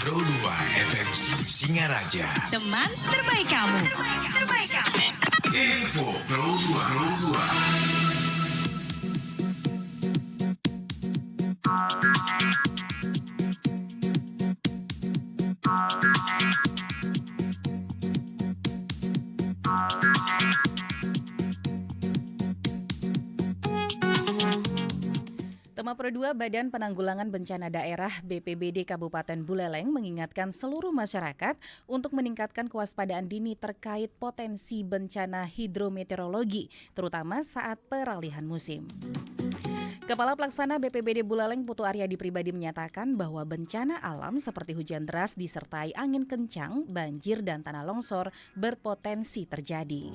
Pro 2 FM Singaraja. Teman terbaik kamu. Info Pro 2. Tema Pro 2 Badan Penanggulangan Bencana Daerah BPBD Kabupaten Buleleng mengingatkan seluruh masyarakat untuk meningkatkan kewaspadaan dini terkait potensi bencana hidrometeorologi, terutama saat peralihan musim. Kepala Pelaksana BPBD Buleleng Putu Aryadi Pribadi menyatakan bahwa bencana alam seperti hujan deras disertai angin kencang, banjir dan tanah longsor berpotensi terjadi.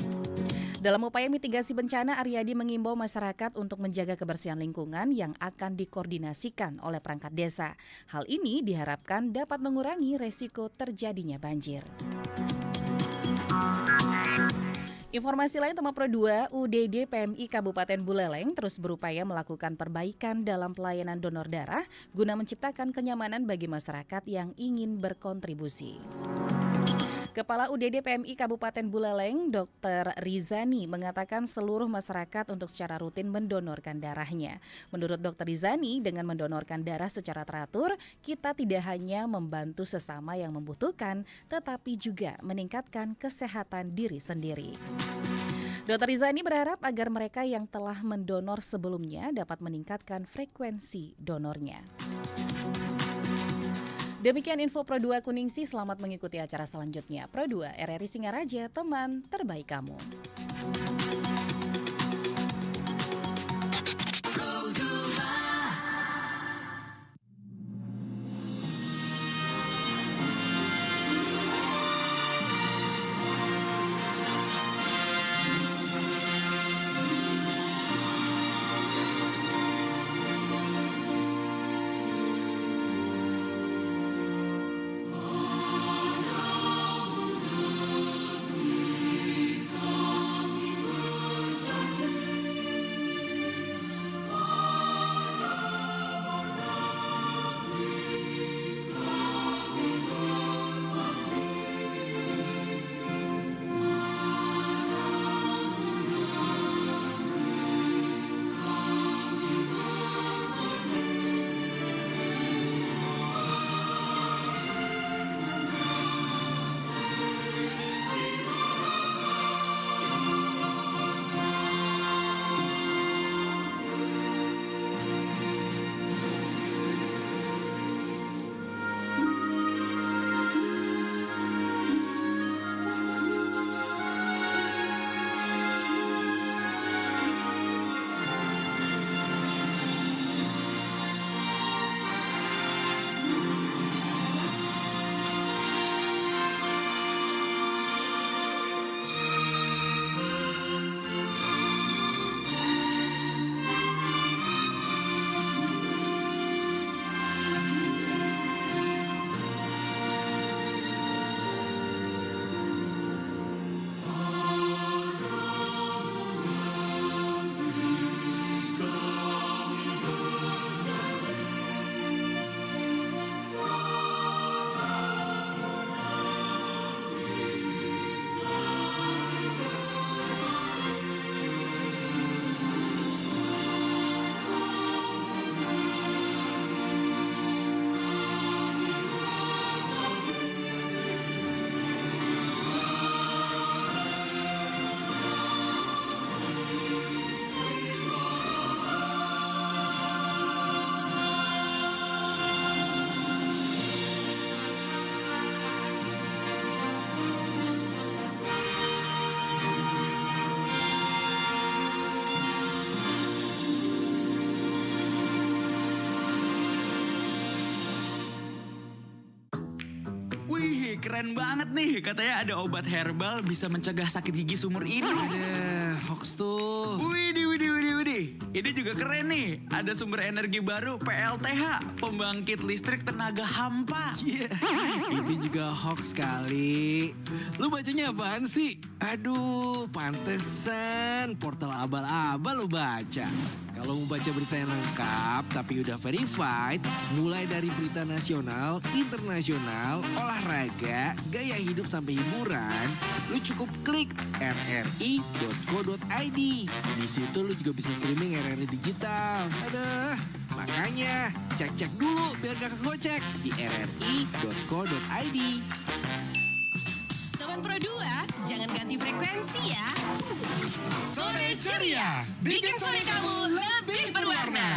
Dalam upaya mitigasi bencana, Aryadi mengimbau masyarakat untuk menjaga kebersihan lingkungan yang akan dikoordinasikan oleh perangkat desa. Hal ini diharapkan dapat mengurangi resiko terjadinya banjir. Informasi lain, Tema Pro 2, UDD PMI Kabupaten Buleleng terus berupaya melakukan perbaikan dalam pelayanan donor darah guna menciptakan kenyamanan bagi masyarakat yang ingin berkontribusi. Kepala UDD PMI Kabupaten Buleleng, Dr. Rizani, mengatakan seluruh masyarakat untuk secara rutin mendonorkan darahnya. Menurut Dr. Rizani, dengan mendonorkan darah secara teratur, kita tidak hanya membantu sesama yang membutuhkan, tetapi juga meningkatkan kesehatan diri sendiri. Dr. Rizani berharap agar mereka yang telah mendonor sebelumnya dapat meningkatkan frekuensi donornya. Demikian info Pro 2 Kuningsi, selamat mengikuti acara selanjutnya. Pro 2 RRI Singaraja, teman terbaik kamu. Wih, keren banget nih. Katanya ada obat herbal bisa mencegah sakit gigi seumur hidup. Ada hoax tuh. Widih. Ini juga keren nih. Ada sumber energi baru PLTH, pembangkit listrik tenaga hampa. Iya, itu juga hoax kali. Lu bacanya apaan sih? Aduh, pantesan portal abal-abal lu baca. Kalau mau baca berita yang lengkap tapi udah verified, mulai dari berita nasional, internasional, olahraga, gaya hidup sampai hiburan, lu cukup klik rri.co.id. Di situ lu juga bisa streaming RRI digital. Aduh, makanya cek-cek dulu biar gak kegocek di rri.co.id. Teman Pro 2, jangan ganti frekuensi ya. Sore ceria, bikin sore kamu lebih berwarna.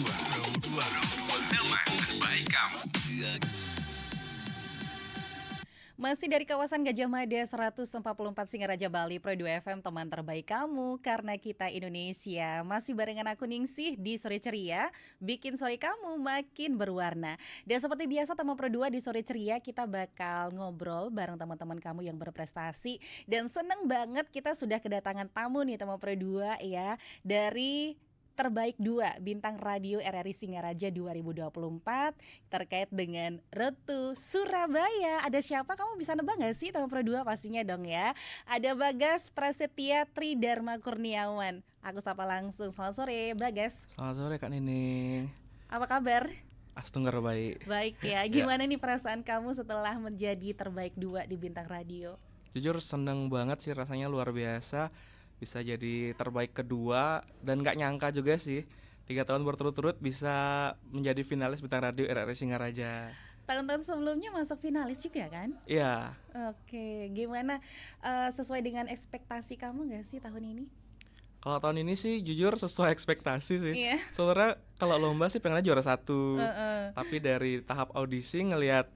Pro 2, teman terbaik kamu. Masih dari kawasan Gajah Mada 144 Singaraja Bali, Pro 2 FM teman terbaik kamu karena kita Indonesia. Masih barengan aku Ningsih di Sore Ceria, bikin sore kamu makin berwarna. Dan seperti biasa teman Pro 2 di Sore Ceria kita bakal ngobrol bareng teman-teman kamu yang berprestasi. Dan seneng banget kita sudah kedatangan tamu nih teman Pro 2 ya, dari Terbaik 2 Bintang Radio RRI Singaraja 2024 terkait dengan Retu Surabaya. Ada siapa? Kamu bisa nebak gak sih teman Pro 2? Pastinya dong ya. Ada Bagas Prasetya Tridharma Kurniawan. Aku sapa langsung. Selamat sore Bagas. Selamat sore Kak Nining. Apa kabar? Astunggar baik. Baik ya. Gimana nih perasaan kamu setelah menjadi Terbaik 2 di Bintang Radio? Jujur seneng banget sih, rasanya luar biasa bisa jadi terbaik kedua dan gak nyangka juga sih 3 tahun berturut-turut bisa menjadi finalis Bintang Radio RRI Singaraja. Tahun-tahun sebelumnya masuk finalis juga kan? Iya. Oke, gimana sesuai dengan ekspektasi kamu gak sih tahun ini? Kalau tahun ini sih jujur sesuai ekspektasi sih. Iya. Sebenarnya kalau lomba sih pengennya juara 1. Tapi dari tahap audisi ngelihat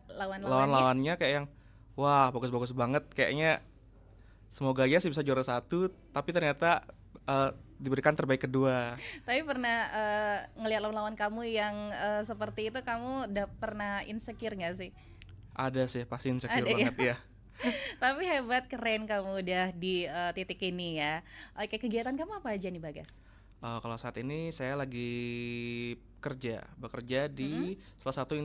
lawan-lawannya kayak yang wah bagus-bagus banget, kayaknya semoga ya sih bisa juara 1, tapi ternyata diberikan terbaik kedua. Tapi pernah ngelihat lawan-lawan kamu yang seperti itu, kamu udah pernah insecure gak sih? Ada sih, pasti insecure Ada banget ya. Tapi hebat, keren kamu udah di titik ini ya. Oke, kegiatan kamu apa aja nih Bagas? Kalau saat ini saya lagi bekerja di salah satu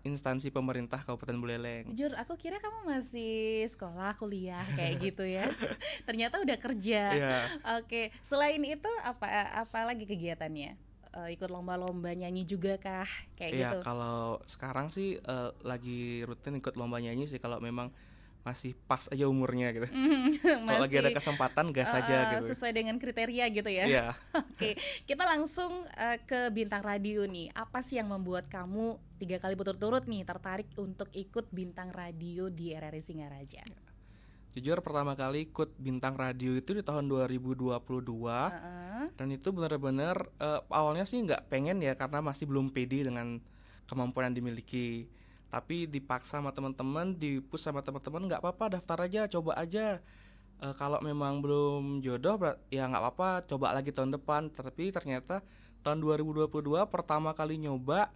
instansi pemerintah Kabupaten Buleleng. Jujur, aku kira kamu masih sekolah, kuliah kayak gitu ya. Ternyata udah kerja. Iya. Oke, selain itu apa lagi kegiatannya? Ikut lomba-lomba nyanyi juga kah? Kayak gitu. Iya, kalau sekarang sih lagi rutin ikut lomba nyanyi sih kalau memang masih pas aja umurnya gitu. Kalau lagi ada kesempatan gas aja gitu. Sesuai dengan kriteria gitu ya. Iya. Oke, kita langsung ke Bintang Radio nih. Apa sih yang membuat kamu 3 kali berturut-turut nih tertarik untuk ikut Bintang Radio di RRI Singaraja? Jujur pertama kali ikut Bintang Radio itu di tahun 2022. Dan itu benar-benar awalnya sih nggak pengen ya, karena masih belum pede dengan kemampuan yang dimiliki. Tapi dipaksa sama teman-teman, dipush sama teman-teman, nggak apa-apa daftar aja, coba aja. Kalau memang belum jodoh ya nggak apa-apa, coba lagi tahun depan. Tapi ternyata tahun 2022 pertama kali nyoba,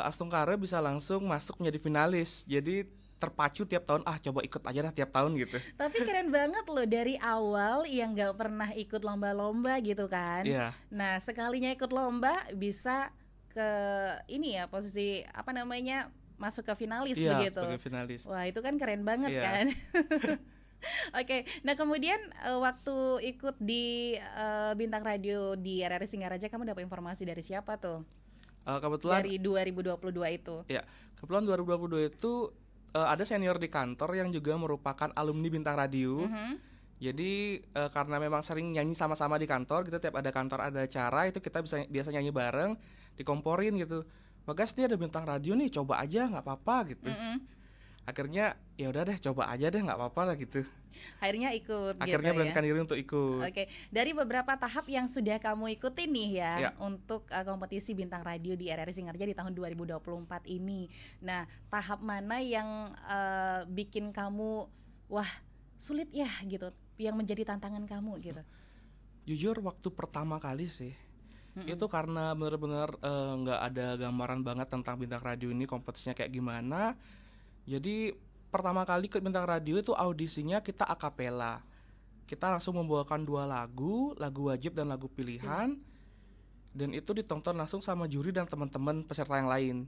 Astungkare bisa langsung masuk menjadi finalis. Jadi terpacu tiap tahun, coba ikut aja dah tiap tahun gitu. Tapi keren banget loh, dari awal yang nggak pernah ikut lomba-lomba gitu kan. Iya. Nah sekalinya ikut lomba bisa ke ini ya, posisi apa namanya, masuk ke finalis begitu. Iya, sebagai finalis. Wah itu kan keren banget kan. Oke, nah kemudian waktu ikut di Bintang Radio di RRI Singaraja, kamu dapat informasi dari siapa tuh? Kebetulan Dari 2022 itu. Ya, kebetulan 2022 itu ada senior di kantor yang juga merupakan alumni Bintang Radio. Jadi karena memang sering nyanyi sama-sama di kantor gitu, tiap ada kantor ada acara itu kita biasa nyanyi bareng, dikomporin gitu. Bagas nih ada Bintang Radio nih, coba aja nggak apa-apa gitu. Akhirnya ya udah deh, coba aja deh nggak apa-apa lah gitu. Akhirnya ikut. Akhirnya gitu beranikan ya? diri untuk ikut. Oke, dari beberapa tahap yang sudah kamu ikutin nih ya, Ya. untuk kompetisi Bintang Radio di RRI Singaraja di tahun 2024 ini. Nah, tahap mana yang bikin kamu wah sulit ya gitu, yang menjadi tantangan kamu gitu? Jujur waktu pertama kali sih, itu karena benar-benar nggak ada gambaran banget tentang Bintang Radio ini kompetisinya kayak gimana. Jadi pertama kali ke Bintang Radio itu audisinya kita akapela. Kita langsung membawakan 2 lagu wajib dan lagu pilihan. Dan itu ditonton langsung sama juri dan teman-teman peserta yang lain.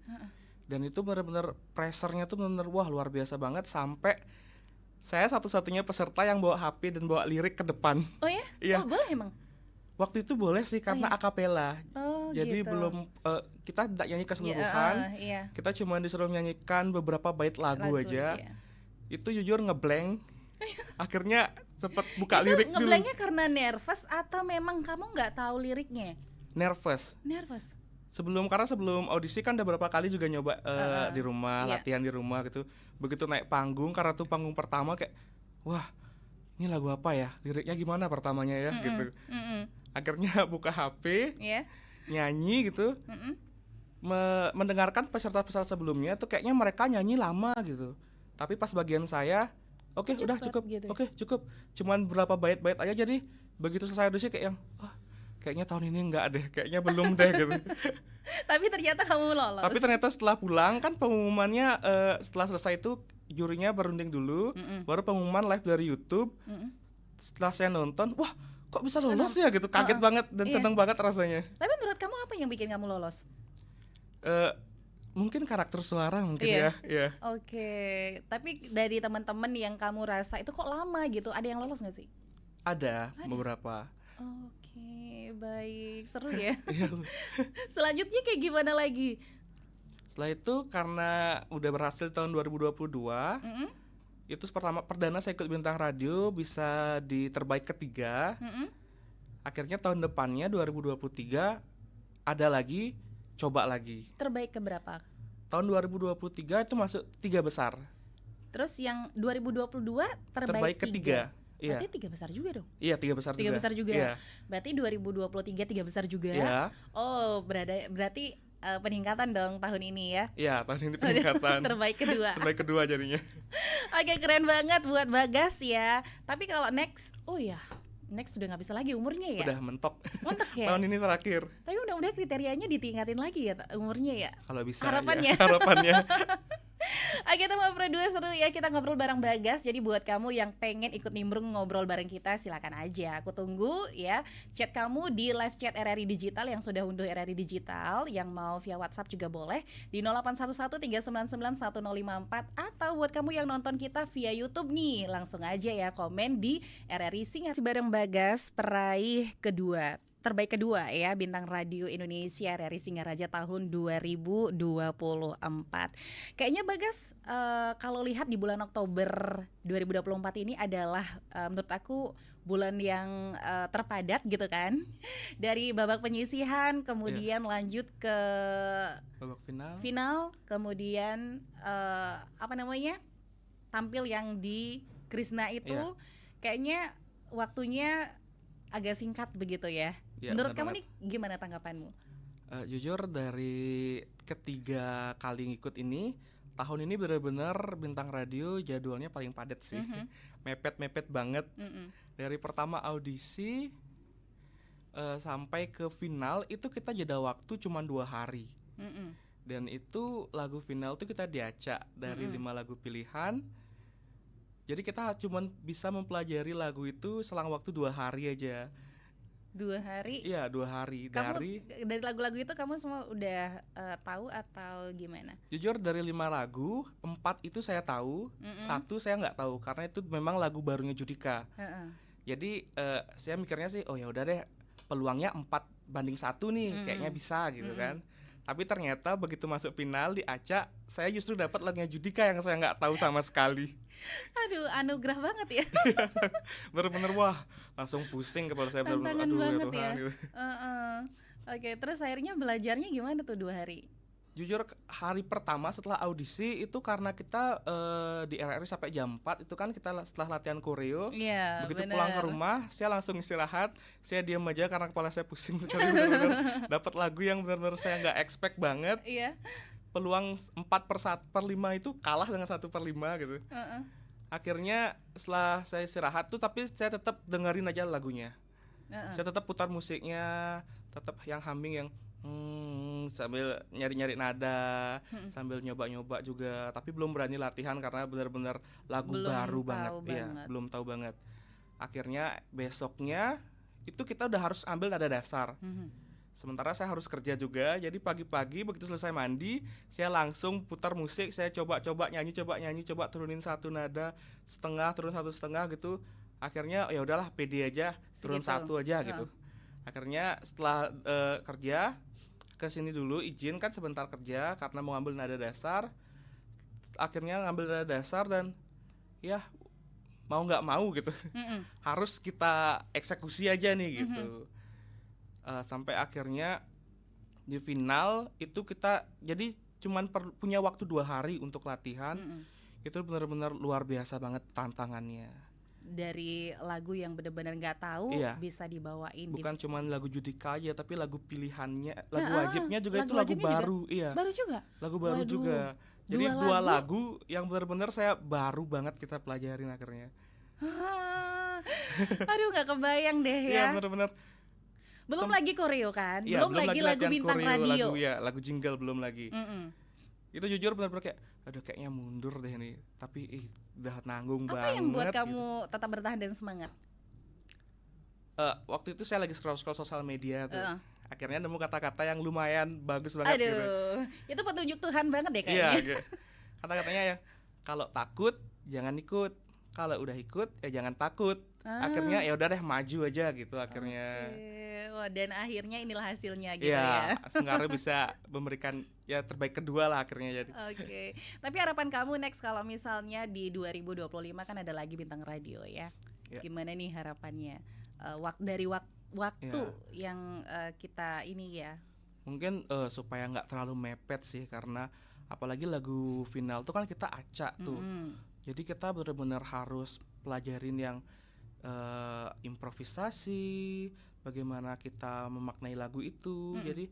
Dan itu benar-benar pressure-nya tuh benar-benar wah luar biasa banget, sampai saya satu-satunya peserta yang bawa HP dan bawa lirik ke depan. Oh ya? Iya. Oh boleh emang? Waktu itu boleh sih karena akapela. Oh, Jadi gitu. belum kita tidak nyanyi Ya, keseluruhan. iya. Kita cuma disuruh menyanyikan beberapa bait lagu aja. iya. Itu jujur ngeblank. Akhirnya sempet buka Itu lirik dulu. ngeblanknya karena nervous atau memang kamu nggak tahu liriknya? Nervous. Nervous. Karena sebelum audisi kan udah beberapa kali juga nyoba di rumah, Iya. latihan di rumah gitu. Begitu naik panggung karena tuh panggung pertama kayak wah, ini lagu apa ya? Liriknya gimana pertamanya ya gitu. Akhirnya buka HP, Iya. nyanyi gitu. Mendengarkan peserta-peserta sebelumnya tuh kayaknya mereka nyanyi lama gitu. Tapi pas bagian saya, oke udah Cepet cukup. gitu. Oke, cukup. Cuman berapa bait-bait aja jadi begitu selesai audisi kayak yang kayaknya tahun ini enggak deh, kayaknya belum deh gitu. Tapi ternyata kamu lolos. Tapi ternyata setelah pulang kan pengumumannya setelah selesai itu jurinya berunding dulu, baru pengumuman live dari YouTube. Setelah saya nonton, wah kok bisa lolos ya gitu, kaget banget dan Iya. seneng banget rasanya. Tapi menurut kamu apa yang bikin kamu lolos? Mungkin karakter suara mungkin Iya. ya. Oke, tapi dari teman-teman yang kamu rasa itu kok lama gitu, ada yang lolos nggak sih? Ada beberapa. Oke, baik, seru ya. Iya. Selanjutnya kayak gimana lagi? Setelah itu karena udah berhasil tahun 2022, itu perdana saya ikut Bintang Radio bisa di terbaik ketiga. Akhirnya tahun depannya 2023 ada lagi, coba lagi. Terbaik ke berapa? Tahun 2023 itu masuk 3 besar. Terus yang 2022 terbaik ketiga. Iya. Berarti 3 besar juga dong. Iya, 3 besar 3 juga. besar juga. Iya. Berarti 2023 3 besar juga. Iya. Oh, berarti peningkatan dong tahun ini ya. Iya, tahun ini peningkatan. Terbaik kedua. Terbaik kedua jadinya. Oke, keren banget buat Bagas ya. Tapi kalau next, next sudah nggak bisa lagi umurnya ya. Udah mentok. Mentok ya. Tahun ini terakhir. Tapi mudah-mudahan kriterianya ditingkatin lagi ya umurnya ya. Kalau bisa Harapannya. ya. Harapannya. Oke teman berdua seru ya, kita ngobrol bareng Bagas. Jadi buat kamu yang pengen ikut nimbrung ngobrol bareng kita, silakan aja. Aku tunggu ya chat kamu di live chat RRI Digital yang sudah unduh RRI Digital. Yang mau via WhatsApp juga boleh di 0811 399 1054. Atau buat kamu yang nonton kita via YouTube nih, langsung aja ya komen di RRI Singaraja bareng Bagas, peraih kedua terbaik kedua ya Bintang Radio Indonesia RRI Singaraja tahun 2024. Kayaknya Bagas kalau lihat di bulan Oktober 2024 ini adalah menurut aku bulan yang terpadat gitu kan. Dari babak penyisihan kemudian lanjut ke Babak final kemudian tampil yang di Krisna itu kayaknya waktunya agak singkat begitu ya. Ya, menurut benar kamu nih gimana tanggapanmu? Jujur dari ketiga kali ngikut ini, tahun ini benar-benar Bintang Radio jadwalnya paling padat sih. Mepet-mepet banget. Dari pertama audisi sampai ke final itu kita jeda waktu cuma 2 hari. Dan itu lagu final tuh kita diacak dari 5 lagu pilihan. Jadi kita cuma bisa mempelajari lagu itu selang waktu 2 hari aja. 2 hari? Iya, 2 hari. Kamu dari lagu-lagu itu kamu semua udah tahu atau gimana? Jujur dari 5 lagu, 4 itu saya tahu, 1 saya nggak tahu karena itu memang lagu barunya Judika. Jadi saya mikirnya sih, oh ya udah deh, peluangnya 4-1 nih, kayaknya bisa gitu kan. Tapi ternyata begitu masuk final diacak, saya justru dapat lagunya Judika yang saya nggak tahu sama sekali. Aduh, anugerah banget ya. Bener-bener wah, langsung pusing kepala saya, bener-bener Tantangan aduh ya banget Tuhan ya. gitu. Oke, terus akhirnya belajarnya gimana tuh 2 hari? Jujur hari pertama setelah audisi itu karena kita di RRI sampai jam 4 itu kan kita setelah latihan koreo. Iya, Begitu bener. pulang ke rumah saya langsung istirahat, saya diam aja karena kepala saya pusing sekali. Bener-bener dapat lagu yang benar-benar saya nggak expect banget. Iya. Peluang 4/5 itu kalah dengan 1/5 gitu. Akhirnya setelah saya istirahat tuh tapi saya tetap dengerin aja lagunya. Saya tetap putar musiknya, tetap yang humming yang sambil nyari-nyari nada, sambil nyoba-nyoba juga, tapi belum berani latihan karena benar-benar lagu Belum baru tahu banget. Iya, belum tahu banget. Akhirnya besoknya itu kita udah harus ambil nada dasar. Sementara saya harus kerja juga, jadi pagi-pagi begitu selesai mandi, saya langsung putar musik, saya coba nyanyi, coba turunin 1 nada setengah, turun 1 setengah gitu. Akhirnya ya udahlah pede aja, turun Segitu. 1 aja gitu. Akhirnya setelah kerja ke sini dulu, izin kan sebentar kerja karena mau ngambil nada dasar. Akhirnya ngambil nada dasar dan ya mau nggak mau gitu harus kita eksekusi aja nih gitu. Sampai akhirnya di final itu kita jadi cuman punya waktu 2 hari untuk latihan. Itu benar-benar luar biasa banget tantangannya. Dari lagu yang benar-benar nggak tahu bisa dibawain. Bukan cuman lagu Judika aja, tapi lagu pilihannya, lagu wajibnya juga lagu itu lagu wajibnya baru. juga? Iya. Baru juga? Lagu baru Waduh, juga. Jadi 2 lagu? lagu yang benar-benar saya baru banget kita pelajarin akhirnya. Aduh, nggak kebayang deh Iya, ya. benar-benar. Belum lagi koreo kan? Iya, belum lagi lagu latihan bintang koreo, radio. lagu jingle belum lagi. Itu jujur benar-benar kayak aduh kayaknya mundur deh nih, tapi udah nanggung Apa banget. yang buat gitu. kamu tetap bertahan dan semangat? Waktu itu saya lagi scroll sosial media tuh. Akhirnya nemu kata-kata yang lumayan bagus banget gitu. Aduh, itu petunjuk Tuhan banget deh Iya, kayaknya. gitu. Kata-katanya ya kalau takut jangan ikut, kalau udah ikut ya jangan takut. Akhirnya ya udah deh maju aja gitu akhirnya. Wah, dan akhirnya inilah hasilnya gitu Iya, ya. Sengaja bisa memberikan ya terbaik kedua lah akhirnya jadi. Oke. Tapi harapan kamu next kalau misalnya di 2025 kan ada lagi bintang radio ya. Gimana nih harapannya? Dari waktu yang kita ini ya. Mungkin supaya nggak terlalu mepet sih, karena apalagi lagu final tuh kan kita acak tuh. Jadi kita benar-benar harus pelajarin yang improvisasi, bagaimana kita memaknai lagu itu. Jadi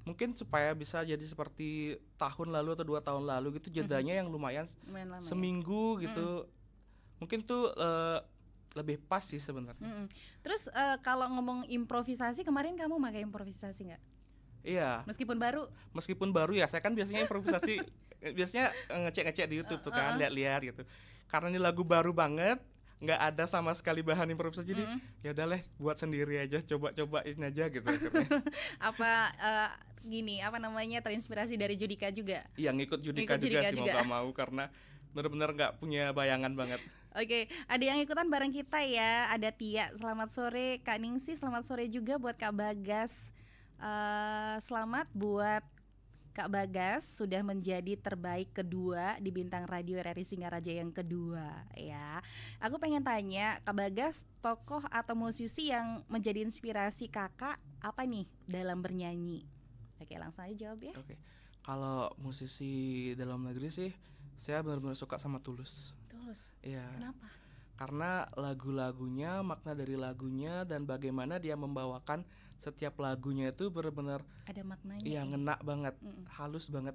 mungkin supaya bisa jadi seperti tahun lalu atau 2 tahun lalu gitu, jedanya yang lumayan Lama seminggu gitu. Mungkin tuh lebih pas sih sebenarnya. Terus kalau ngomong improvisasi, kemarin kamu pakai improvisasi nggak? Iya. Meskipun baru ya, saya kan biasanya improvisasi biasanya ngecek-ngecek di YouTube tuh kan, lihat-lihat gitu. Karena ini lagu baru banget, nggak ada sama sekali bahan improvisasi, jadi ya udah lah buat sendiri aja, coba-cobain aja gitu akhirnya. Terinspirasi dari Judika juga? Iya, ngikut Judika juga sih, mau gak mau, karena benar-benar nggak punya bayangan banget. Oke, ada yang ikutan bareng kita ya. Ada Tia, selamat sore. Kak Ningsi, selamat sore juga buat Kak Bagas. Selamat buat Kak Bagas sudah menjadi terbaik kedua di bintang radio RRI Singaraja yang kedua ya. Aku pengen tanya Kak Bagas, tokoh atau musisi yang menjadi inspirasi kakak apa nih dalam bernyanyi? Oke, langsung aja jawab ya. Oke. Kalau musisi dalam negeri sih saya benar-benar suka sama Tulus. Tulus? Iya. Kenapa? Karena lagu-lagunya, makna dari lagunya, dan bagaimana dia membawakan setiap lagunya itu benar-benar ada maknanya. Iya, ngena banget, halus banget.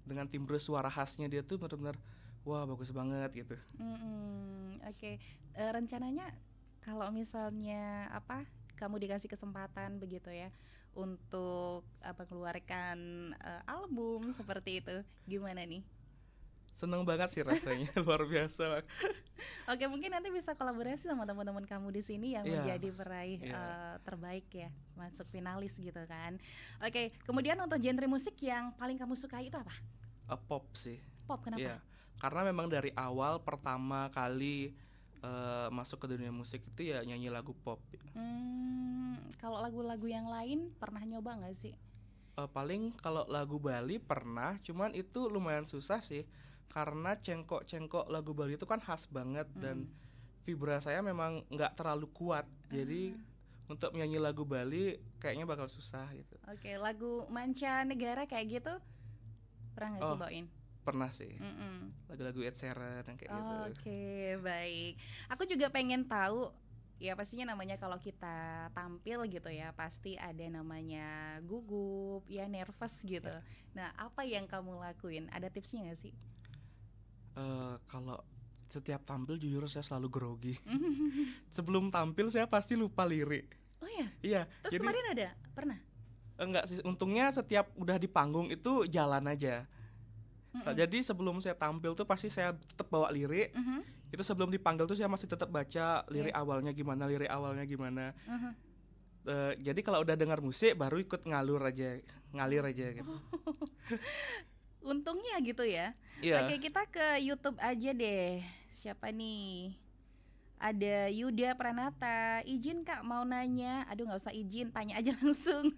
Dengan timbre suara khasnya dia tuh benar-benar wah bagus banget gitu. Oke. Rencananya kalau misalnya kamu dikasih kesempatan begitu ya untuk keluarkan album seperti itu, gimana nih? Seneng banget sih rasanya, luar biasa. Oke, mungkin nanti bisa kolaborasi sama teman-teman kamu di sini yang menjadi peraih terbaik ya, masuk finalis gitu kan. Oke, kemudian untuk genre musik yang paling kamu sukai itu apa? Pop sih. Pop, kenapa? Iya, karena memang dari awal pertama kali masuk ke dunia musik itu ya nyanyi lagu pop. Kalau lagu-lagu yang lain pernah nyoba nggak sih? Paling kalau lagu Bali pernah, cuman itu lumayan susah sih. Karena cengkok-cengkok lagu Bali itu kan khas banget dan vibra saya memang nggak terlalu kuat. Jadi untuk menyanyi lagu Bali kayaknya bakal susah gitu. Oke, lagu mancanegara kayak gitu pernah nggak sih bawain? Pernah sih. Lagu-lagu Ed Sheeran yang kayak gitu. Oke, baik. Aku juga pengen tahu, ya pastinya namanya kalau kita tampil gitu ya pasti ada namanya gugup, ya nervous gitu. Nah, apa yang kamu lakuin? Ada tipsnya nggak sih? Kalau setiap tampil jujur saya selalu grogi. Sebelum tampil saya pasti lupa lirik. Oh ya? Iya. Terus jadi, kemarin ada? Pernah? Enggak sih, untungnya setiap udah di panggung itu jalan aja. Jadi sebelum saya tampil tuh pasti saya tetap bawa lirik. Itu sebelum dipanggil tuh saya masih tetap baca lirik awalnya gimana. Jadi kalau udah dengar musik baru ikut ngalir aja gitu. Untungnya gitu ya. Iya. Oke, kita ke YouTube aja deh. Siapa nih? Ada Yuda Pranata, izin Kak mau nanya. Aduh nggak usah izin, tanya aja langsung.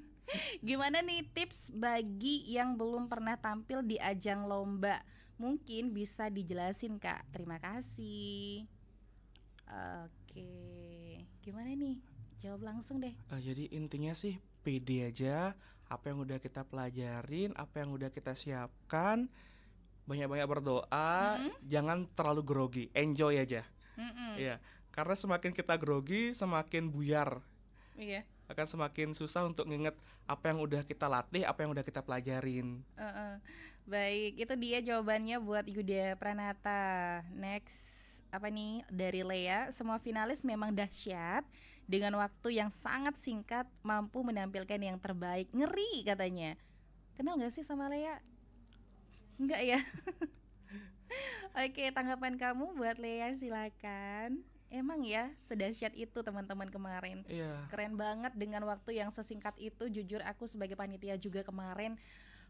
Gimana nih tips bagi yang belum pernah tampil di ajang lomba? Mungkin bisa dijelasin Kak, terima kasih. Oke, gimana nih? Jawab langsung deh. Jadi intinya sih pede aja, apa yang udah kita pelajarin, apa yang udah kita siapkan, banyak-banyak berdoa, jangan terlalu grogi, enjoy aja. Iya, karena semakin kita grogi, semakin buyar. Iya. Akan semakin susah untuk nginget apa yang udah kita latih, apa yang udah kita pelajarin. Baik, itu dia jawabannya buat Yuda Pranata. Next, apa nih dari Lea? Semua finalis memang dahsyat. Dengan waktu yang sangat singkat mampu menampilkan yang terbaik. Ngeri katanya. Kenal gak sih sama Lea? Enggak ya? Oke, tanggapan kamu buat Lea silakan. Emang ya sedahsyat itu teman-teman kemarin. Iya. Keren banget dengan waktu yang sesingkat itu. Jujur aku sebagai panitia juga kemarin,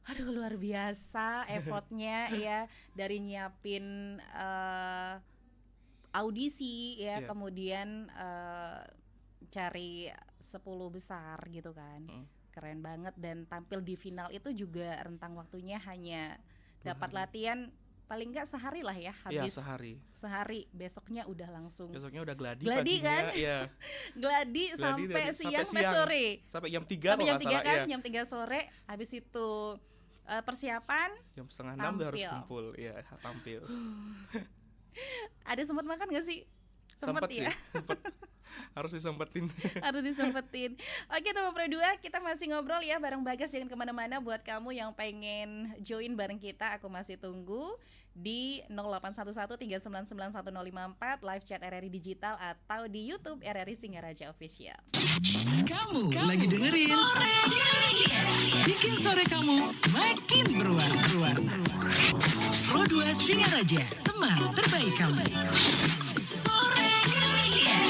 aduh luar biasa effortnya ya, dari nyiapin audisi ya, kemudian cari 10 besar gitu kan. Keren banget, dan tampil di final itu juga rentang waktunya hanya dapat latihan paling enggak sehari lah ya, habis. Iya, sehari, besoknya udah langsung. Besoknya udah gladi Gladi paginya, kan? Iya. Gladi sampai siang sampai sore. Sampai jam 3 Sampai jam 3 kan, iya. jam 3 sore. Habis itu persiapan. Jam 5:30 udah harus tampil. kumpul, iya, tampil. Ada sempat makan gak sih? Sempet ya? Sempet. Harus disempetin. Harus disempetin. Oke teman Pro 2, kita masih ngobrol ya bareng Bagas. Jangan kemana-mana. Buat kamu yang pengen join bareng kita, aku masih tunggu di 0811399154 live chat RRI Digital atau di YouTube RRI Singaraja Official. Kamu lagi dengerin Sore Ceria. Bikin sore kamu makin berwarna. Pro 2 Singaraja, teman terbaik kamu. Sore Ceria.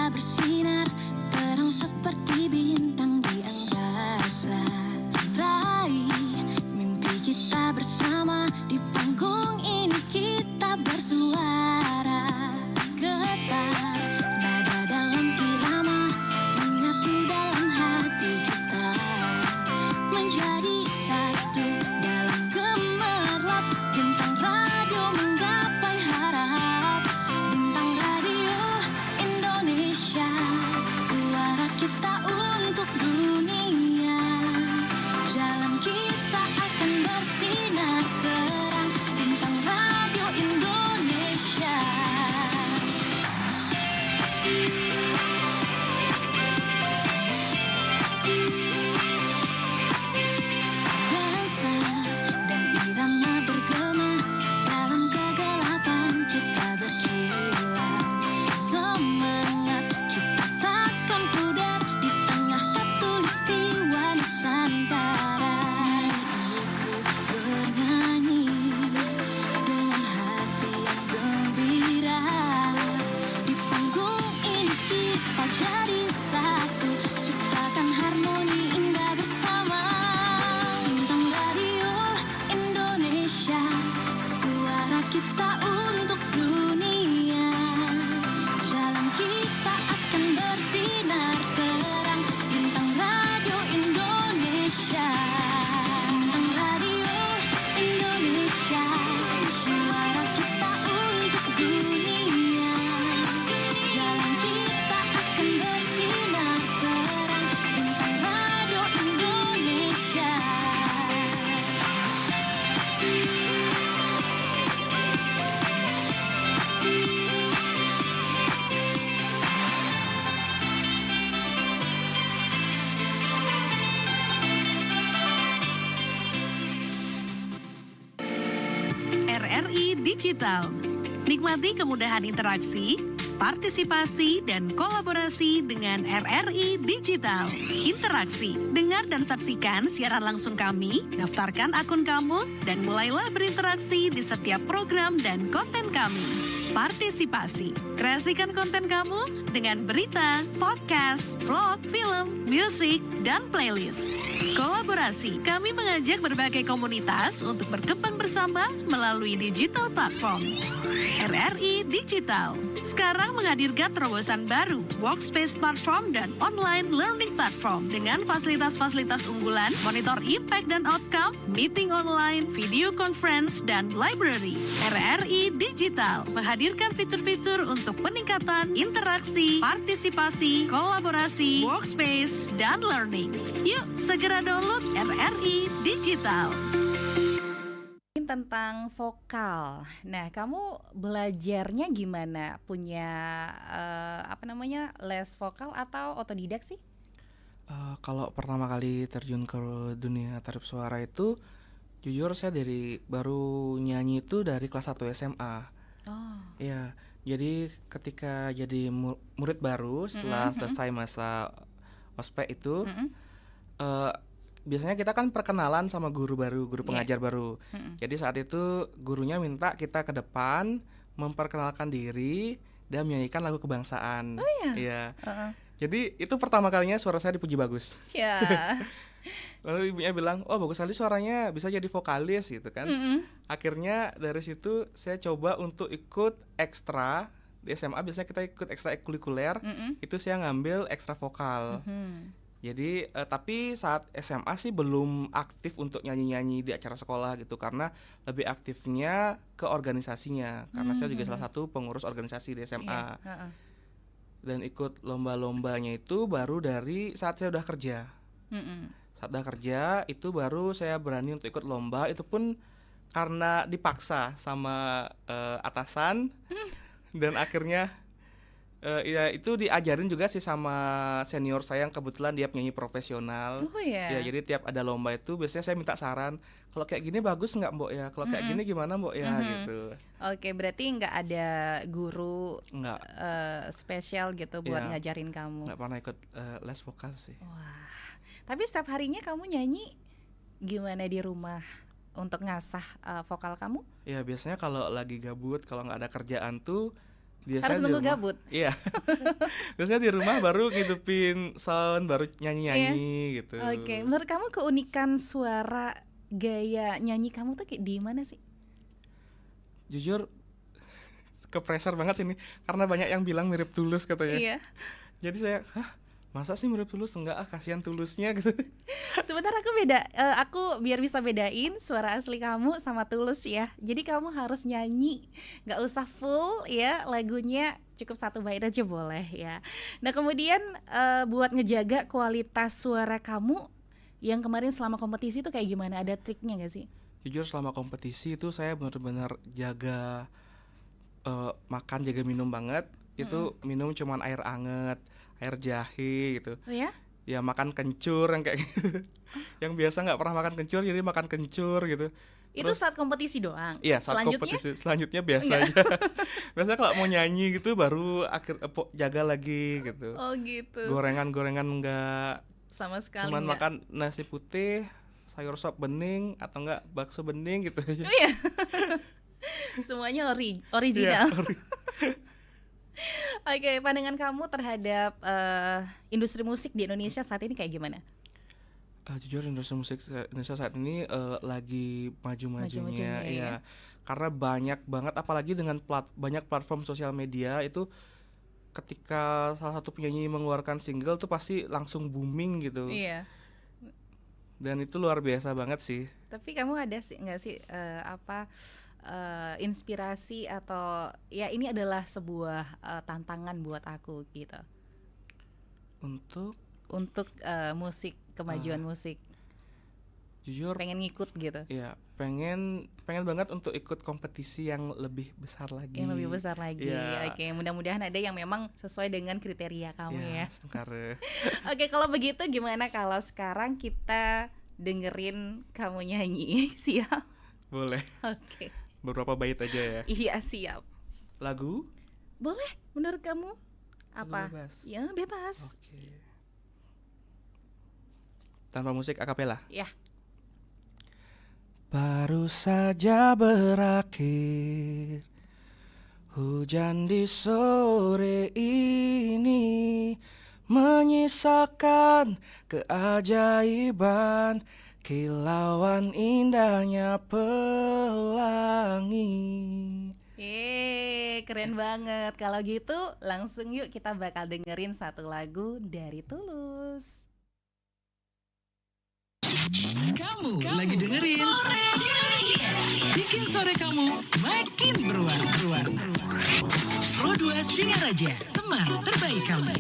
Bersinar terang seperti bintang di angkasa. Raih mimpi kita bersama, di panggung ini kita bersuara. Getar nada dalam irama menyatu dalam hati kita, menjadi satu dalam gemerlap. Bintang radio menggapai harap. Bintang radio Indonesia, suara kita untuk dunia. Jalan kita akan bersinar terang. Bintang radio Indonesia. Dansa dan irama bergema, dalam kegelapan kita berkilau. Semangat kita takkan pudar di tengah khatulistiwa Nusantara. Ikut bernyanyi dengan hati yang gembira. Di panggung ini kita jadi satu, ciptakan harmoni indah bersama. Bintang radio Indonesia, suara kita untuk dunia. Jalan kita akan bersinar terang. Bintang radio Indonesia. Bintang radio Indonesia, suara kita untuk dunia. Jalan kita akan bersinar terang. Bintang radio Indonesia. RRI Digital. Nikmati kemudahan interaksi, partisipasi dan kolaborasi dengan RRI Digital. Interaksi, dengar dan saksikan siaran langsung kami, daftarkan akun kamu, dan mulailah berinteraksi di setiap program dan konten kami. Partisipasi, kreasikan konten kamu dengan berita, podcast, vlog, film, musik, dan playlist. Kolaborasi, kami mengajak berbagai komunitas untuk berkembang bersama melalui digital platform. RRI Digital sekarang menghadirkan terobosan baru, workspace platform dan online learning platform dengan fasilitas-fasilitas unggulan, monitor impact dan outcome, meeting online, video conference, dan library. RRI Digital menghadirkan fitur-fitur untuk peningkatan interaksi, partisipasi, kolaborasi, workspace, dan learning. Yuk, segera download RRI Digital. Tentang vokal. Nah, kamu belajarnya gimana? Punya les vokal atau otodidak sih? Kalau pertama kali terjun ke dunia tarik suara itu, jujur saya baru nyanyi itu dari kelas 1 SMA. Oh. Iya, jadi ketika jadi murid baru setelah selesai masa ospek itu, biasanya kita kan perkenalan sama guru baru, guru pengajar baru. Jadi saat itu gurunya minta kita ke depan memperkenalkan diri dan menyanyikan lagu kebangsaan. Oh iya. Iya. Jadi itu pertama kalinya suara saya dipuji bagus. Ya. Lalu ibunya bilang, "Oh, bagus sekali suaranya, bisa jadi vokalis," gitu kan. Akhirnya dari situ saya coba untuk ikut ekstra. Di SMA biasanya kita ikut ekstra ekulikuler. Itu saya ngambil ekstra vokal. Jadi tapi saat SMA sih belum aktif untuk nyanyi-nyanyi di acara sekolah gitu, karena lebih aktifnya ke organisasinya, karena saya juga salah satu pengurus organisasi di SMA. Dan ikut lomba-lombanya itu baru dari saat saya udah kerja. Saat udah kerja itu baru saya berani untuk ikut lomba, itu pun karena dipaksa sama atasan. Dan akhirnya ya itu diajarin juga sih sama senior saya yang kebetulan dia penyanyi profesional. Oh ya. Ya, jadi tiap ada lomba itu biasanya saya minta saran, kalau kayak gini bagus nggak Mbok ya, kalau kayak gini gimana Mbok ya, gitu. Oke, berarti nggak ada guru Nggak. spesial gitu buat Iya. ngajarin kamu. Nggak pernah ikut les vokal sih. Wah, tapi setiap harinya kamu nyanyi gimana di rumah untuk ngasah vokal kamu? Ya biasanya kalau lagi gabut, kalau nggak ada kerjaan tuh biasanya Harus di nunggu rumah. gabut? Iya. Biasanya di rumah baru ngidupin sound, baru nyanyi-nyanyi gitu. Oke, menurut kamu keunikan suara gaya nyanyi kamu tuh kayak di mana sih? Jujur ke pressure banget sih ini, karena banyak yang bilang mirip Tulus katanya. Iya. Jadi saya, masa sih mirip Tulus? Enggak, kasihan Tulusnya gitu. Sebentar aku biar bisa bedain suara asli kamu sama Tulus ya. Jadi kamu harus nyanyi, nggak usah full ya, lagunya cukup satu bait aja boleh ya. Nah kemudian buat ngejaga kualitas suara kamu yang kemarin selama kompetisi itu kayak gimana? Ada triknya nggak sih? Jujur selama kompetisi itu saya benar-benar jaga makan, jaga minum banget. Itu minum cuman air anget, air jahe gitu. Oh ya? Ya makan kencur yang kayak gitu. Yang biasa nggak pernah makan kencur jadi makan kencur gitu. Itu saat kompetisi doang? Iya, saat kompetisi. Selanjutnya biasa aja. Biasanya kalau mau nyanyi gitu baru jaga lagi gitu. Oh gitu. Gorengan enggak, Sama sekali cuman enggak. makan nasi putih, sayur sop bening atau enggak bakso bening gitu aja. Oh iya. Semuanya original. Iya, Oke, pandangan kamu terhadap industri musik di Indonesia saat ini kayak gimana? Jujur industri musik Indonesia saat ini lagi maju-majunya ya. ya. Karena banyak banget, apalagi dengan banyak platform sosial media itu, ketika salah satu penyanyi mengeluarkan single tuh pasti langsung booming gitu. Iya. Dan itu luar biasa banget sih. Tapi kamu ada sih nggak sih inspirasi atau ya ini adalah sebuah tantangan buat aku gitu untuk musik, kemajuan musik, jujur pengen ngikut gitu, ya pengen banget untuk ikut kompetisi yang lebih besar lagi. yang lebih besar lagi. Ya. Oke, mudah-mudahan ada yang memang sesuai dengan kriteria kamu ya. Setengkara. Oke, kalau begitu gimana kalau sekarang kita dengerin kamu nyanyi? Siap? Boleh. Oke. Beberapa bait aja ya. Iya, siap. Lagu Boleh menurut kamu? Apa? Bebas. Ya, bebas. Oke. Tanpa musik akapela. Ya. Baru saja berakhir hujan di sore ini, menyisakan keajaiban kilauan indahnya pelangi. Keren banget. Kalau gitu langsung yuk kita bakal dengerin satu lagu dari Tulus. Kamu lagi dengerin Bikin sore kamu makin berwarna. Pro 2 Singaraja, teman terbaik kamu.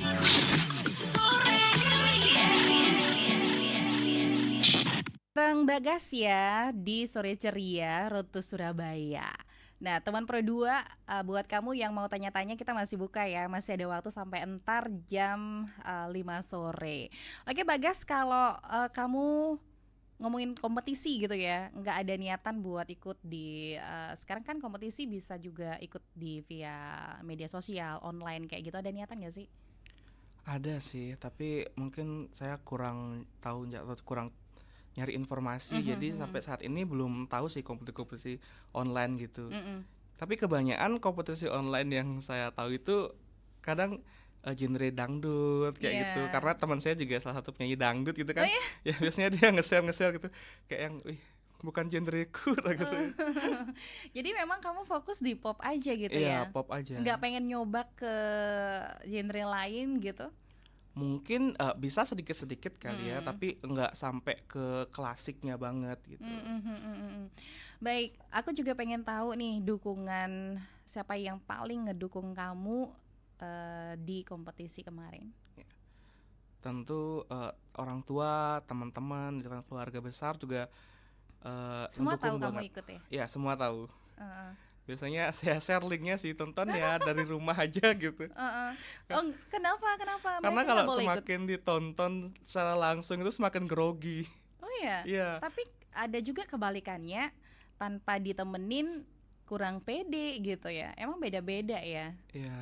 Bareng Bagas ya di Sore Ceria Road to Surabaya. Nah teman Pro 2, buat kamu yang mau tanya-tanya kita masih buka ya. Masih ada waktu sampai entar jam 5 sore. Oke Bagas, kalau kamu ngomongin kompetisi gitu ya, nggak ada niatan buat ikut di sekarang kan kompetisi bisa juga ikut di via media sosial online kayak gitu, ada niatan nggak sih? Ada sih, tapi mungkin saya kurang tahu atau kurang nyari informasi, jadi sampai saat ini belum tahu sih kompetisi online gitu. Tapi kebanyakan kompetisi online yang saya tahu itu kadang genre dangdut kayak gitu, karena teman saya juga salah satu penyanyi dangdut gitu kan. Ya biasanya dia nge-share gitu kayak yang bukan genreku gitu. Jadi memang kamu fokus di pop aja gitu Iya, ya? pop aja. Nggak pengen nyoba ke genre lain gitu? Mungkin bisa sedikit-sedikit kali ya, tapi nggak sampai ke klasiknya banget gitu. Baik, aku juga pengen tahu nih dukungan siapa yang paling ngedukung kamu di kompetisi kemarin. Tentu orang tua, teman-teman, gitu kan, keluarga besar juga Semua tahu mendukung kamu banget. ikut ya? Ya semua tahu. Heeh. Biasanya saya share linknya sih, tonton ya dari rumah aja gitu. Oh, kenapa? Karena Mereka kalau nggak boleh ikut? semakin ditonton secara langsung itu semakin grogi. Oh iya. Iya. Tapi ada juga kebalikannya, tanpa ditemenin kurang pede gitu ya. Emang beda-beda ya. Iya.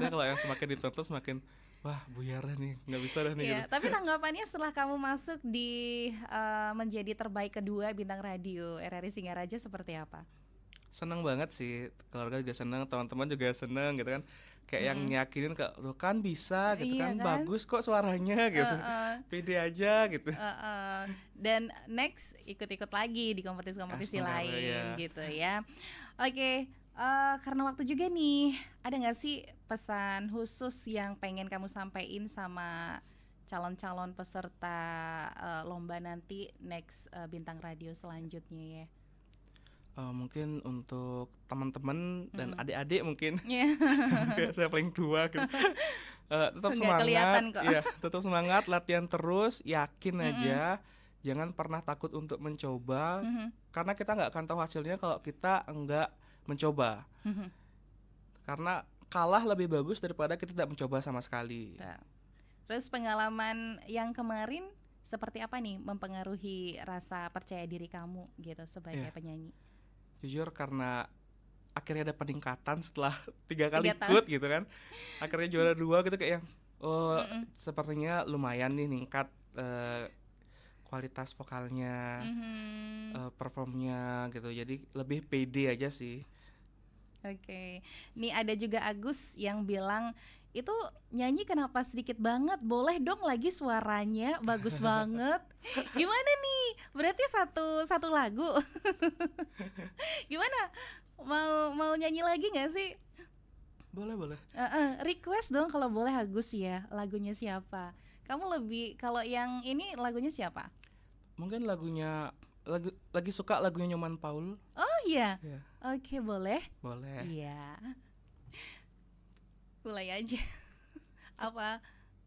Saya kalau yang semakin ditonton semakin wah buyar nih, nggak bisa dah nih Iya, gitu. tapi tanggapannya setelah kamu masuk di menjadi terbaik kedua bintang radio RRI Singaraja seperti apa? Seneng banget sih, keluarga juga seneng, teman-teman juga seneng gitu kan. Kayak yang nyakinin lo kan bisa gitu Iya kan, kan? bagus kok suaranya gitu. Pede aja gitu. Dan next ikut-ikut lagi di kompetisi-kompetisi Astaga, lain ya. gitu ya. Oke, karena waktu juga nih, ada nggak sih pesan khusus yang pengen kamu sampaikan sama calon-calon peserta lomba nanti next bintang radio selanjutnya ya? Mungkin untuk teman-teman dan adik-adik mungkin. Iya. Kayak saya paling tua gitu. Tetap Nggak semangat, kelihatan kok. iya, tetap semangat, latihan terus, yakin aja, jangan pernah takut untuk mencoba, karena kita nggak akan tahu hasilnya kalau kita enggak mencoba. Karena kalah lebih bagus daripada kita tidak mencoba sama sekali. Terus pengalaman yang kemarin seperti apa nih mempengaruhi rasa percaya diri kamu gitu sebagai Iya. penyanyi? Jujur karena akhirnya ada peningkatan setelah 3 kali 3 tahun. ikut gitu kan, akhirnya juara 2 gitu kayak yang sepertinya lumayan nih ningkat kualitas vokalnya, performnya gitu, jadi lebih pede aja sih. Oke, nih ada juga Agus yang bilang itu nyanyi kenapa sedikit banget, boleh dong lagi suaranya bagus banget. Gimana nih? Berarti satu lagu. Gimana? Mau nyanyi lagi nggak sih? Boleh. Request dong kalau boleh Agus ya. Lagunya siapa? Kamu lebih kalau yang ini lagunya siapa? Mungkin lagi suka lagunya Nyoman Paul. Oh iya. Iya. Oke, boleh. Boleh. Iya. Mulai aja. Apa?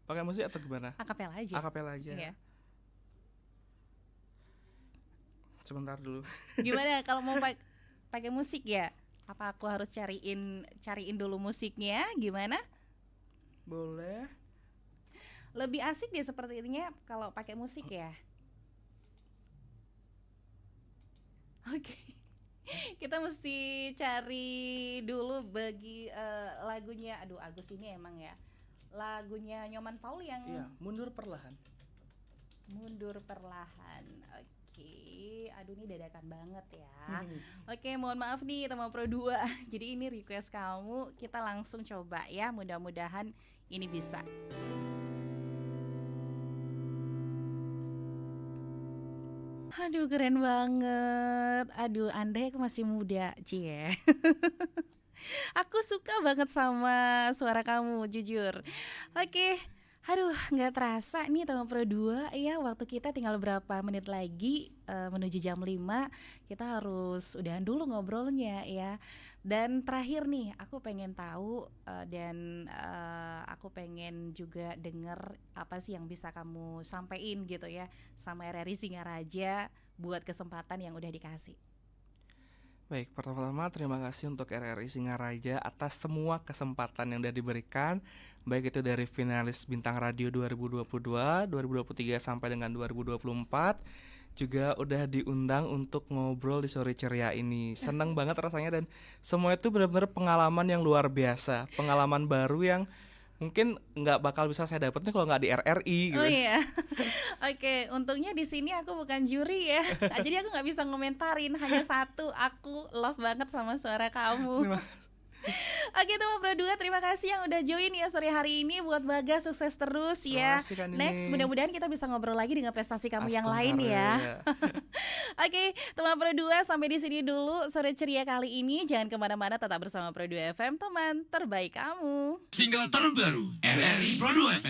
Pakai musik atau gimana? Akapela aja. Akapela aja. Iya. Sebentar dulu. Gimana kalau mau pakai musik ya? Apa aku harus cariin dulu musiknya? Gimana? Boleh. Lebih asik dia sepertinya kalau pakai musik ya. Oke. Kita mesti cari dulu bagi lagunya. Aduh, Agus ini emang ya. Lagunya Nyoman Paul yang Iya, mundur perlahan. Mundur Perlahan. Oke. Aduh, ini dadakan banget ya. Oke, mohon maaf nih teman Pro 2. Jadi ini request kamu, kita langsung coba ya. Mudah-mudahan ini bisa. Aduh, keren banget. Aduh, andai aku masih muda, Cie. Aku suka banget sama suara kamu, jujur. Oke. Aduh, nggak terasa nih teman Pro 2 ya, waktu kita tinggal berapa menit lagi menuju jam 5. Kita harus udahan dulu ngobrolnya ya. Dan terakhir nih, aku pengen tahu dan aku pengen juga denger apa sih yang bisa kamu sampein gitu ya sama RRI Singaraja buat kesempatan yang udah dikasih. Baik, pertama-tama terima kasih untuk RRI Singaraja atas semua kesempatan yang sudah diberikan, baik itu dari finalis Bintang Radio 2022, 2023 sampai dengan 2024, juga udah diundang untuk ngobrol di sore ceria ini. Senang banget rasanya dan semua itu benar-benar pengalaman yang luar biasa, pengalaman baru yang mungkin nggak bakal bisa saya dapetin kalau nggak di RRI gitu. Oh iya, oke. Untungnya di sini aku bukan juri ya, jadi aku nggak bisa ngomentarin. Hanya satu, aku love banget sama suara kamu. Oke teman Pro 2, terima kasih yang udah join ya sore hari ini. Buat Bagas, sukses terus ya. Terima kasih, Kak Nini. Next, mudah-mudahan kita bisa ngobrol lagi dengan prestasi kamu yang lain ya. Oke, teman Pro 2, sampai di sini dulu sore ceria kali ini. Jangan kemana-mana, tetap bersama Pro 2 FM, teman terbaik kamu. Single terbaru RRI Pro 2 FM.